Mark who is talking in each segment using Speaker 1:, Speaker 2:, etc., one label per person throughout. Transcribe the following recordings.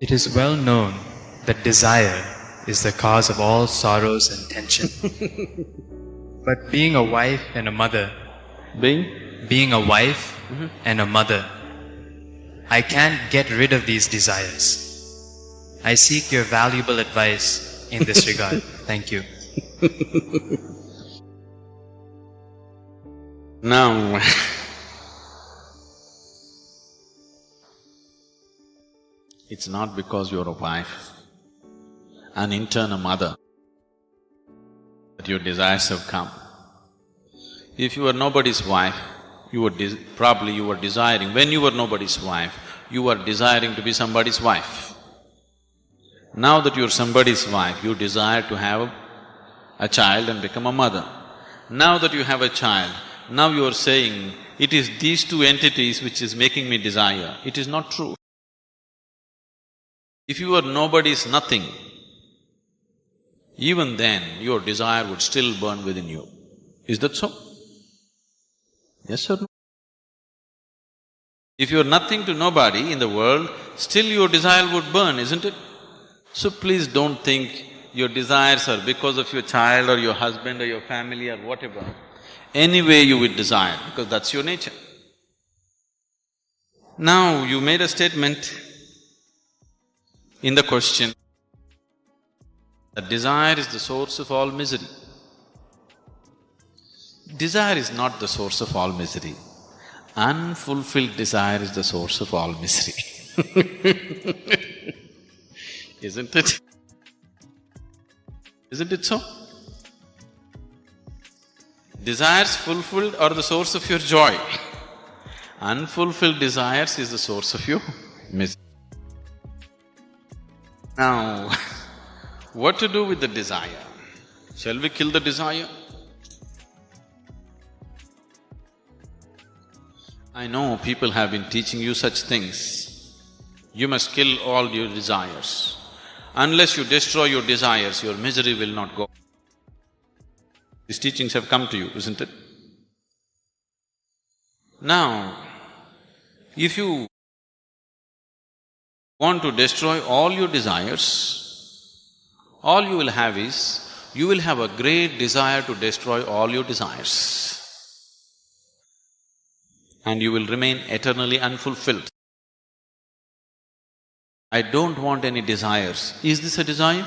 Speaker 1: It is well known that desire is the cause of all sorrows and tension. But being a wife and a mother, being a wife and a mother, I can't get rid of these desires. I seek your valuable advice in this regard. Thank you.
Speaker 2: Now, it's not because you're a wife, an intern, a mother, that your desires have come. If you were nobody's wife, probably you were desiring, when you were nobody's wife, you were desiring to be somebody's wife. Now that you're somebody's wife, you desire to have a child and become a mother. Now that you have a child, now you are saying, it is these two entities which is making me desire. It is not true. If you were nobody's nothing, even then your desire would still burn within you. Is that so? Yes or no? If you are nothing to nobody in the world, still your desire would burn, isn't it? So please don't think your desires are because of your child or your husband or your family or whatever. Anyway you will desire, because that's your nature. Now, you made a statement in the question that desire is the source of all misery. Desire is not the source of all misery. Unfulfilled desire is the source of all misery. Isn't it? Isn't it so? Desires fulfilled are the source of your joy. Unfulfilled desires is the source of your misery. Now, what to do with the desire? Shall we kill the desire? I know people have been teaching you such things. You must kill all your desires. Unless you destroy your desires, your misery will not go. These teachings have come to you, isn't it? Now, if you want to destroy all your desires, all you will have is, you will have a great desire to destroy all your desires. And you will remain eternally unfulfilled. I don't want any desires. Is this a desire?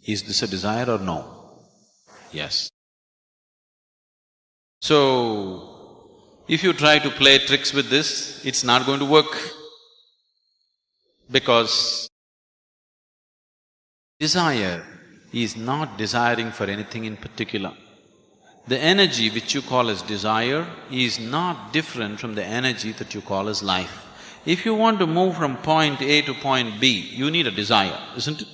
Speaker 2: Is this a desire or no? Yes. So, if you try to play tricks with this, it's not going to work. Because desire is not desiring for anything in particular. The energy which you call as desire is not different from the energy that you call as life. If you want to move from point A to point B, you need a desire, isn't it?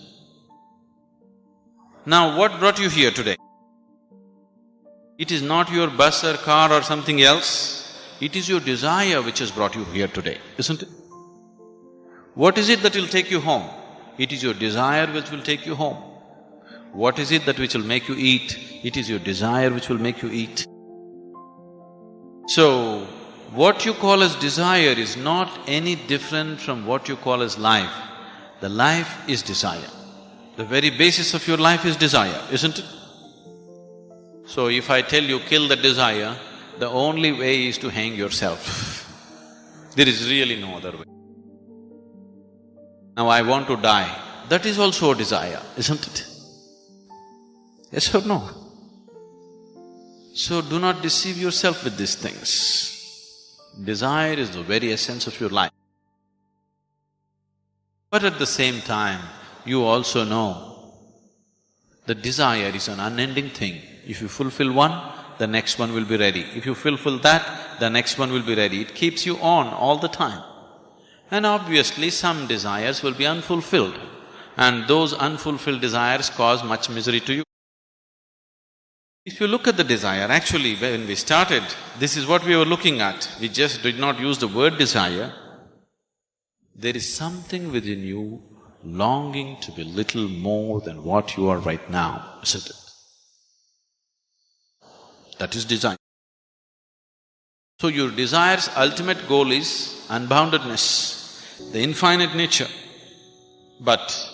Speaker 2: Now, what brought you here today? It is not your bus or car or something else, it is your desire which has brought you here today, isn't it? What is it that will take you home? It is your desire which will take you home. What is it that which will make you eat? It is your desire which will make you eat. So, what you call as desire is not any different from what you call as life. The life is desire. The very basis of your life is desire, isn't it? So if I tell you kill the desire, the only way is to hang yourself. There is really no other way. Now I want to die, that is also a desire, isn't it? Yes or no? So do not deceive yourself with these things. Desire is the very essence of your life. But at the same time, you also know that desire is an unending thing. If you fulfill one, the next one will be ready. If you fulfill that, the next one will be ready. It keeps you on all the time. And obviously, some desires will be unfulfilled, and those unfulfilled desires cause much misery to you. If you look at the desire, actually when we started, this is what we were looking at. We just did not use the word desire. There is something within you longing to be little more than what you are right now, isn't it? That is desire. So your desire's ultimate goal is unboundedness. the infinite nature, but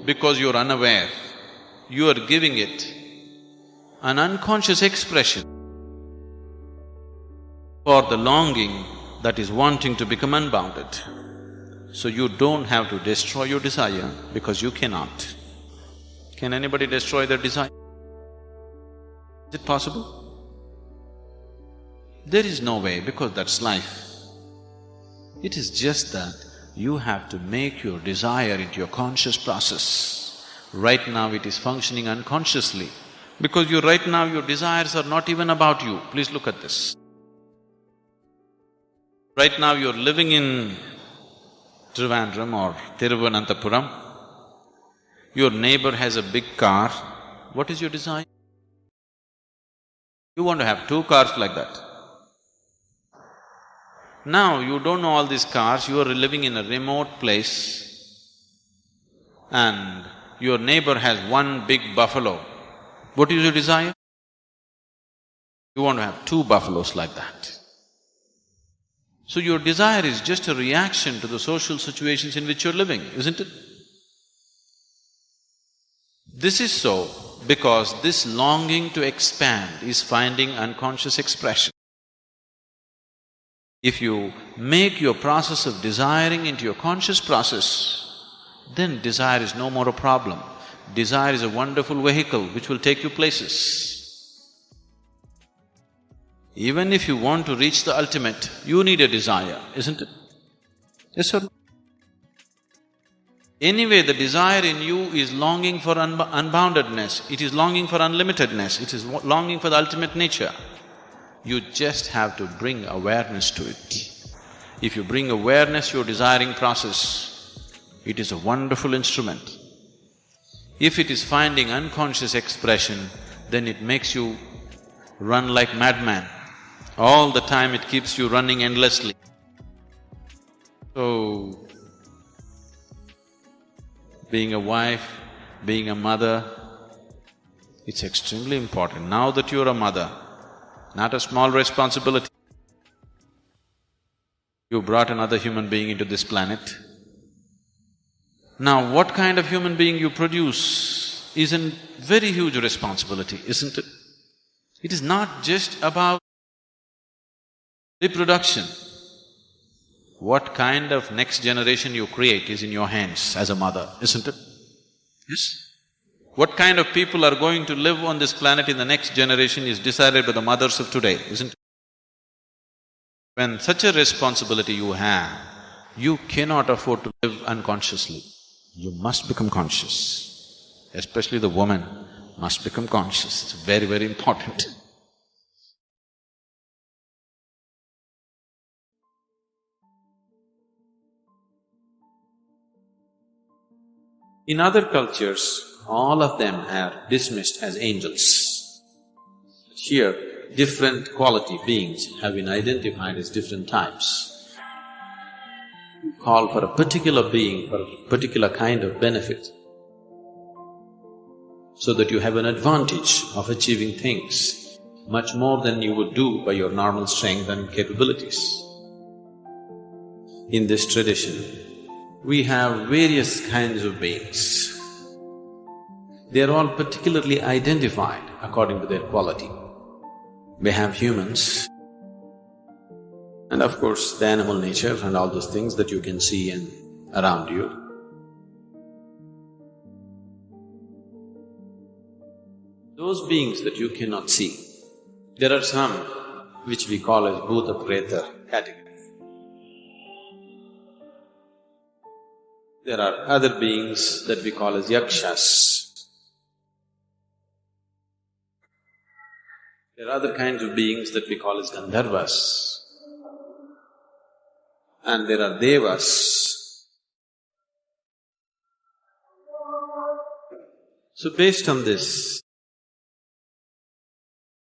Speaker 2: because you're unaware, you are giving it an unconscious expression for the longing that is wanting to become unbounded. So you don't have to destroy your desire because you cannot. Can anybody destroy their desire? Is it possible? There is no way, because that's life. It is just that you have to make your desire into your conscious process. Right now it is functioning unconsciously, because right now your desires are not even about you. Please look at this. Right now you're living in Trivandrum or Thiruvananthapuram. Your neighbor has a big car. What is your desire? You want to have 2 cars like that. Now you don't know all these cars, you are living in a remote place and your neighbor has 1 big buffalo. What is your desire? You want to have 2 buffaloes like that. So your desire is just a reaction to the social situations in which you're living, isn't it? This is so because this longing to expand is finding unconscious expression. If you make your process of desiring into your conscious process, then desire is no more a problem. Desire is a wonderful vehicle which will take you places. Even if you want to reach the ultimate, you need a desire, isn't it? Yes or no? Anyway, the desire in you is longing for unboundedness, it is longing for unlimitedness, it is longing for the ultimate nature. You just have to bring awareness to it. If you bring awareness to your desiring process, it is a wonderful instrument. If it is finding unconscious expression, then it makes you run like madman. All the time it keeps you running endlessly. So, being a wife, being a mother, it's extremely important. Now that you're a mother, not a small responsibility. You brought another human being into this planet. Now, what kind of human being you produce is a very huge responsibility, isn't it? It is not just about reproduction. What kind of next generation you create is in your hands as a mother, isn't it? Yes? What kind of people are going to live on this planet in the next generation is decided by the mothers of today, isn't it? When such a responsibility you have, you cannot afford to live unconsciously. You must become conscious. Especially the woman must become conscious, it's very, very important. In other cultures, all of them are dismissed as angels. Here, different quality beings have been identified as different types. Call for a particular being for a particular kind of benefit, so that you have an advantage of achieving things much more than you would do by your normal strength and capabilities. In this tradition, we have various kinds of beings. They are all particularly identified according to their quality. We have humans, and of course the animal nature and all those things that you can see and around you. Those beings that you cannot see, there are some which we call as Bhuta Preta category. There are other beings that we call as Yakshas. There are other kinds of beings that we call as Gandharvas. And there are Devas. So based on this,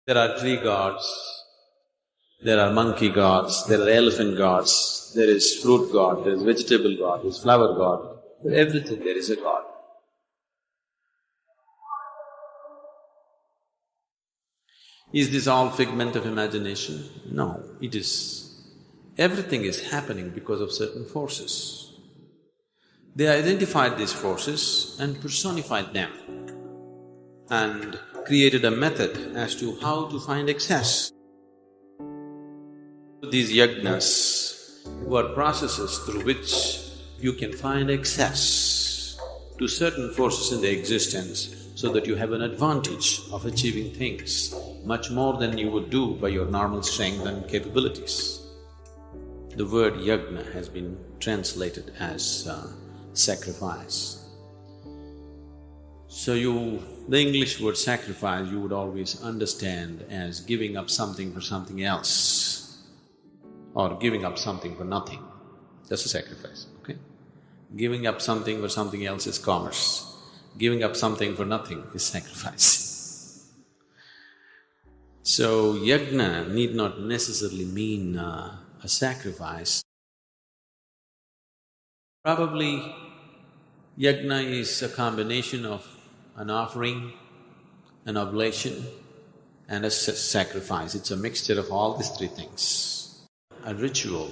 Speaker 2: there are tree gods, there are monkey gods, there are elephant gods, there is fruit god, there is vegetable god, there is flower god. For everything there is a god. Is this all figment of imagination? No, it is… everything is happening because of certain forces. They identified these forces and personified them and created a method as to how to find excess. These yajnas were processes through which you can find access to certain forces in the existence so that you have an advantage of achieving things much more than you would do by your normal strength and capabilities. The word yajna has been translated as sacrifice. So the English word sacrifice you would always understand as giving up something for something else or giving up something for nothing. That's a sacrifice, okay? Giving up something for something else is commerce. Giving up something for nothing is sacrifice. So, yajna need not necessarily mean a sacrifice. Probably, yajna is a combination of an offering, an oblation, and a sacrifice. It's a mixture of all these three things. A ritual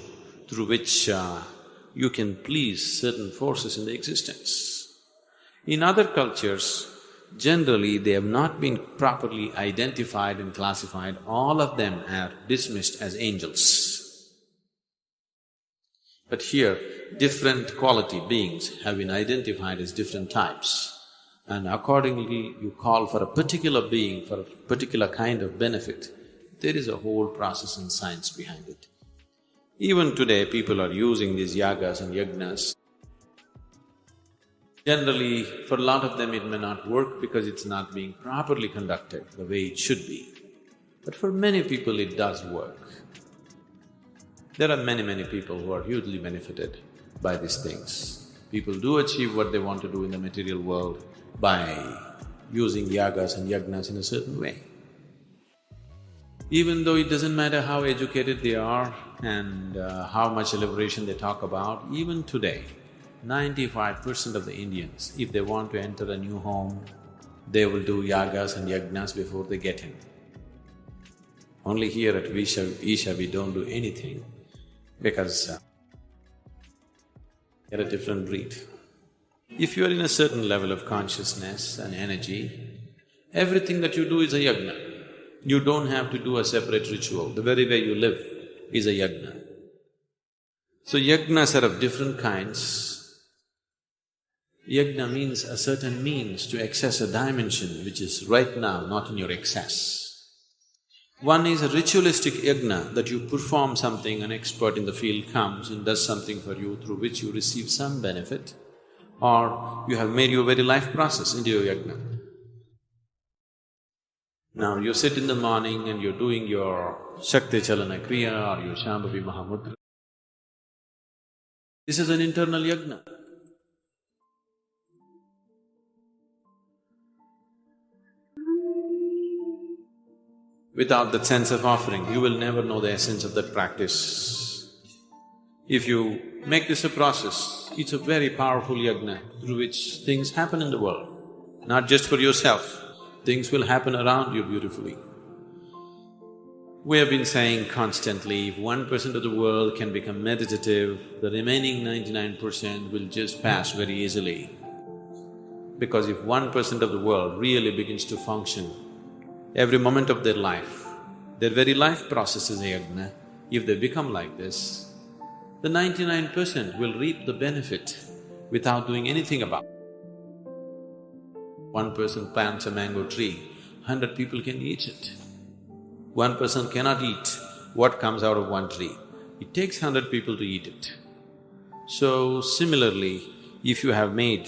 Speaker 2: through which you can please certain forces in the existence. In other cultures, generally they have not been properly identified and classified, all of them are dismissed as angels. But here, different quality beings have been identified as different types, and accordingly you call for a particular being for a particular kind of benefit. There is a whole process and science behind it. Even today, people are using these yagas and yajnas. Generally, for a lot of them it may not work because it's not being properly conducted the way it should be. But for many people it does work. There are many people who are hugely benefited by these things. People do achieve what they want to do in the material world by using yagas and yajnas in a certain way. Even though it doesn't matter how educated they are and how much liberation they talk about, even today, 95% of the Indians, if they want to enter a new home, they will do yagas and yajnas before they get in. Only here at Isha we don't do anything because we're a different breed. If you are in a certain level of consciousness and energy, everything that you do is a yajna. You don't have to do a separate ritual, the very way you live is a yajna. So yajnas are of different kinds. Yajna means a certain means to access a dimension which is right now not in your access. One is a ritualistic yajna, that you perform something, an expert in the field comes and does something for you through which you receive some benefit, or you have made your very life process into your yajna. Now you sit in the morning and you're doing your Shakti Chalana Kriya or your Shambhavi Mahamudra. This is an internal yajna. Without that sense of offering, you will never know the essence of that practice. If you make this a process, it's a very powerful yajna through which things happen in the world, not just for yourself, things will happen around you beautifully. We have been saying constantly, if 1% of the world can become meditative, the remaining 99% will just pass very easily. Because if 1% of the world really begins to function, every moment of their life, their very life process is a yajna, if they become like this, the 99% will reap the benefit without doing anything about it. One person plants a mango tree, 100 people can eat it. One person cannot eat what comes out of one tree. It takes 100 people to eat it. So similarly, if you have made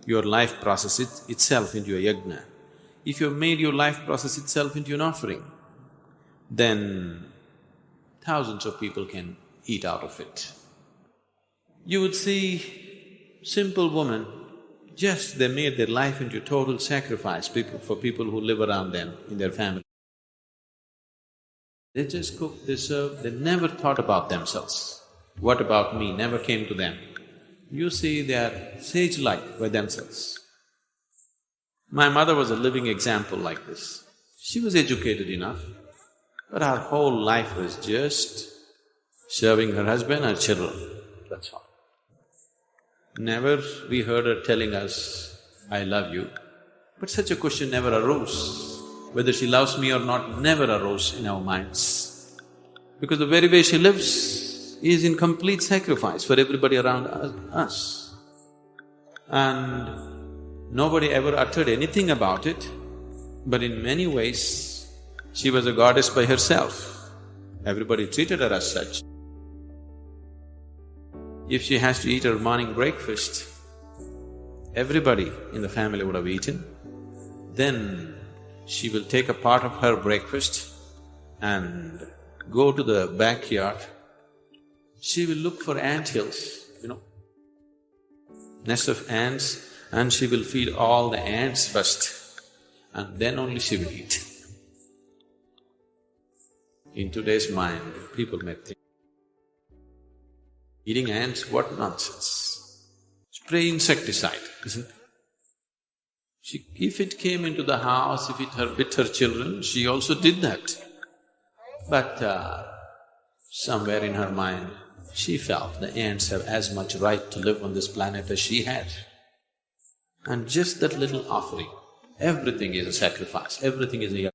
Speaker 2: your life process itself into a yajna, if you have made your life process itself into an offering, then thousands of people can eat out of it. You would see simple women, just they made their life into total sacrifice for people who live around them in their family. They just cook, they serve, they never thought about themselves. What about me never came to them. You see, they are sage-like by themselves. My mother was a living example like this. She was educated enough, but her whole life was just serving her husband and children, that's all. Never we heard her telling us, I love you. But such a question never arose. Whether she loves me or not never arose in our minds. Because the very way she lives is in complete sacrifice for everybody around us. And nobody ever uttered anything about it, but in many ways, she was a goddess by herself. Everybody treated her as such. If she has to eat her morning breakfast, everybody in the family would have eaten. Then she will take a part of her breakfast and go to the backyard. She will look for anthills, nest of ants, and she will feed all the ants first, and then only she will eat. In today's mind, people may think, eating ants, what nonsense. Spray insecticide, isn't it? If it came into the house, if it bit her children, she also did that. But somewhere in her mind, she felt the ants have as much right to live on this planet as she had. And just that little offering, everything is a sacrifice, everything is a